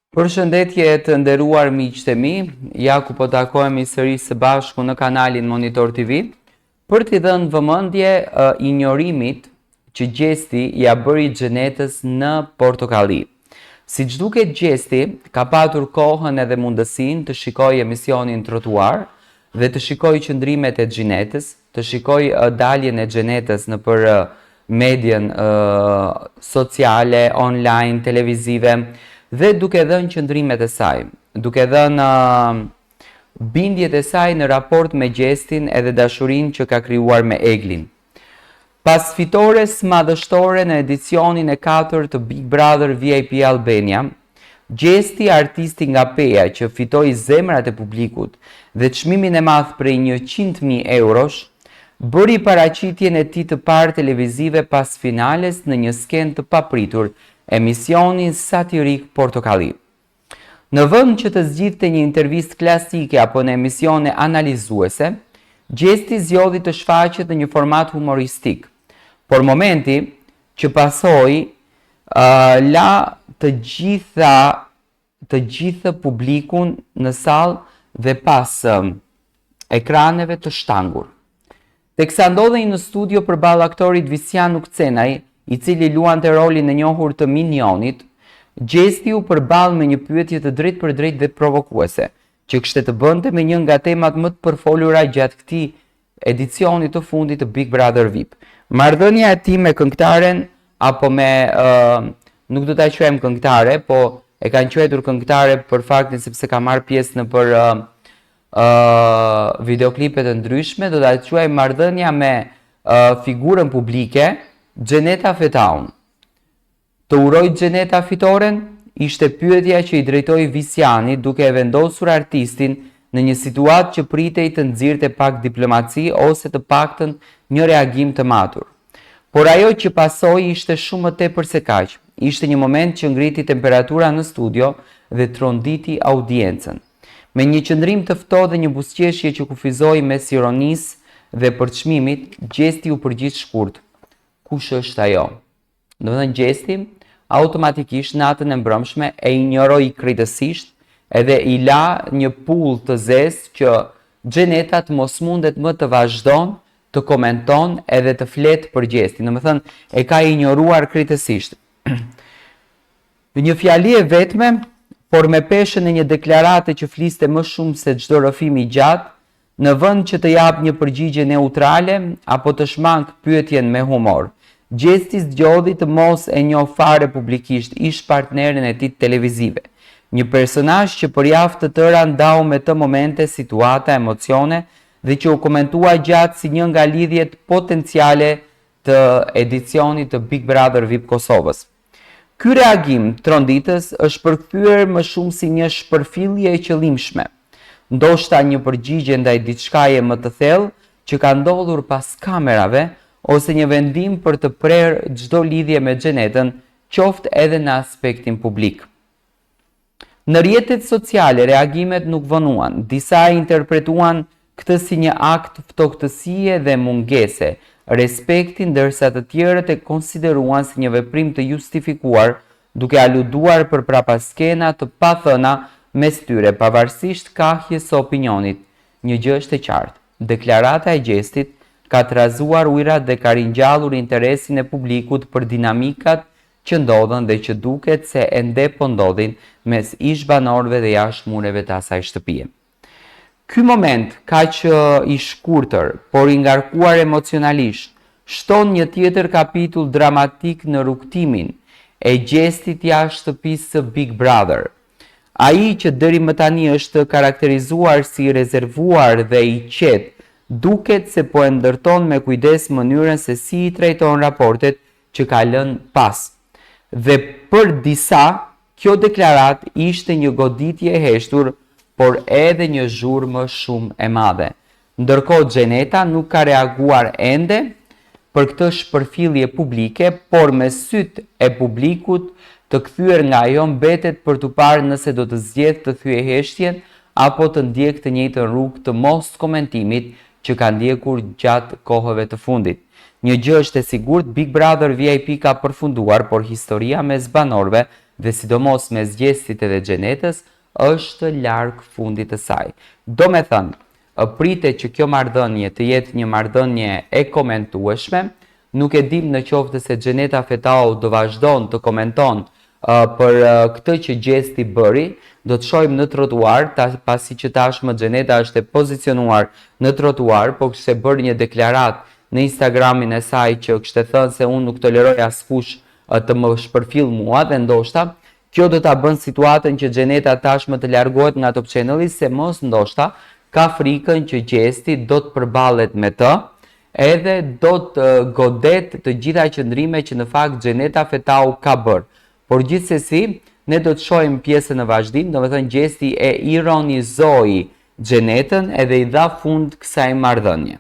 Përshëndetje të nderuar miqtë e mi, ja ku po takohemi sërish së bashku në kanalin Monitor TV për t'i dhënë vëmendje injorimit që Gjesti ja bëri Xhenetës në Portokalli. Siç duket Gjesti ka patur kohën edhe mundësinë të shikojë emisionin Trotuar dhe të shikojë qëndrimet e Xhenetës, të shikojë daljen e Xhenetës nëpër medien sociale, online, televizive dhe duke dhënë qëndrimet e saj, duke dhënë bindjet e saj në raport me Gjestin edhe dashurinë që ka krijuar me Eglin. Pas fitores madhështore në edicionin e 4 të Big Brother VIP Albania, Gjesti, artisti nga Peja që fitoi zemrat e publikut dhe çmimin e madh prej 100.000 eurosh, bëri paraqitjen e tij të parë televizive pas finales në një skenë të papritur, emisionin satirik Portokalli. Në vend që të zgjidhte një intervistë klasike apo në emisione analizuese, Gjesti zgjodhi të shfaqet në një format humoristik. Por momenti që pasoi la të gjithë publikun në sallë dhe pas ekraneve të shtangur. Teksa ndodhej në studio përballë aktorit Visian Ukcenaj, i cili luante rolin e njohur të Minionit, Gjesti u përball me një pyetje të drejtë për drejtë dhe provokuese, që kishte të bënte me një nga temat më të përfolura gjatë këtij edicioni të fundit të Big Brother VIP. Marrëdhënia e tij me këngëtaren apo me nuk do ta quajmë këngëtare, po e kanë quajtur këngëtare për faktin sepse ka marrë pjesë në për videoklipe të ndryshme, do ta quajmë marrëdhënia me figurën publike Xheneta Fetaun. Të uroj Xheneta fitoren, ishte pyetja që i drejtoi Visiani duke e vendosur artistin në një situatë që pritej të nxirrte pak diplomaci ose të paktën një reagim të matur. Por ajo që pasoi ishte shumë më tepër se kaq. Ishte një moment që ngriti temperatura në studio dhe tronditi audiencën. Me një qëndrim të ftohtë dhe një buzëqeshje që kufizoi mes ironisë dhe përçmimit, Gjesti u përgjigj shkurt. Kush është ajo? Do të thënë Gjesti automatikisht natën e mbrëmshme e injoroi krejtësisht edhe i la një pull të zezë që Xheneta të mos mundet më të vazhdon të komenton edhe të flet për Gjestin. Domethënë e ka injoruar krejtësisht. Një fjali e vetme, por me peshën e një deklarate që fliste më shumë se çdo rrëfim i gjatë, në vend që të jap një përgjigje neutrale apo të shmang pyetjen me humor. Gjesti zgjodhi të mos e njoh fare publikisht ish partnerin e tij televizive. Një personazh që për javë të tëra ndau me të momente, situata, emocione dhe që u komentua gjatë si një nga lidhjet potenciale të edicionit të Big Brother VIP Kosovës. Ky reagim tronditës është përkthyer më shumë si një shpërfillje e qëllimshme, ndoshta një përgjigje ndaj diçkaje më të thellë që ka ndodhur pas kamerave ose një vendim për të prerë çdo lidhje me Xhenetën, qoftë edhe në aspektin publik. Në rrjetet sociale reagimet nuk vonuan, disa e interpretuan këtë si një akt ftohtësie dhe mungese respekti, ndërsa të tjerët e konsideruan si një veprim të justifikuar, duke aluduar për prapaskena të pathëna mes tyre, pavarësisht kahjes së opinionit. Një gjë është e qartë, deklarata e Gjestit ka trazuar ujrat dhe ka ringjallur interesin e publikut për dinamikat që ndodhen dhe që duket se ende po ndodhin mes ish-banorëve dhe jashtë mureve të asaj shtëpie. Ky moment, kaq i shkurtër, por i ngarkuar emocionalisht, shton një tjetër kapitull dramatik në rrugtimin e Gjestit jashtë shtëpisë së Big Brother. Ai që deri më tani është karakterizuar si rezervuar dhe i qetë, duket se po e ndërton me kujdes mënyrën se si i trajton raportet që ka lënë pas. Dhe për disa, kjo deklarat ishte një goditje e heshtur, por edhe një zhurmë shumë e madhe. Ndërkohë Xheneta nuk ka reaguar ende për këtë shpërfillje publike, por me sytë e publikut të kthyer nga ajo mbetet për të parë nëse do të zgjedhë të thyejë heshtjen apo të ndjekë të njëjtën rrugë të mos komentimit që ka ndjekur gjatë kohëve të fundit. Një gjë është e sigurt, Big Brother VIP ka përfunduar, por historia mes banorëve dhe sidomos mes Gjestit edhe Xhenetës është larg fundit të saj. Do me thënë, pritet që kjo marrëdhënie të jetë një marrëdhënie e komentueshme. Nuk e dim në qoftë se Xheneta Fetau do vazhdon të komenton për këtë që Gjesti bëri. Do të shohim në trotuar, pasi që tashmë Xheneta është e pozicionuar në trotuar, po kishte bërë një deklarat në Instagramin e saj që kishte thënë se unë nuk toleroj askush të më shpërfill mua, dhe ndoshta kjo do ta bën situatën që Xheneta tashmë të largohet nga Top Channel, se mos ndoshta ka frikën që Gjesti do të përballet me të, edhe do të godet të gjitha qëndrime që në fakt Xheneta Fetau ka bërë. Por gjithsesi, ne do të shohim pjesën në vazhdim, domethënë Gjesti e ironizoi Xhenetën edhe i dha fund kësaj marrëdhënie.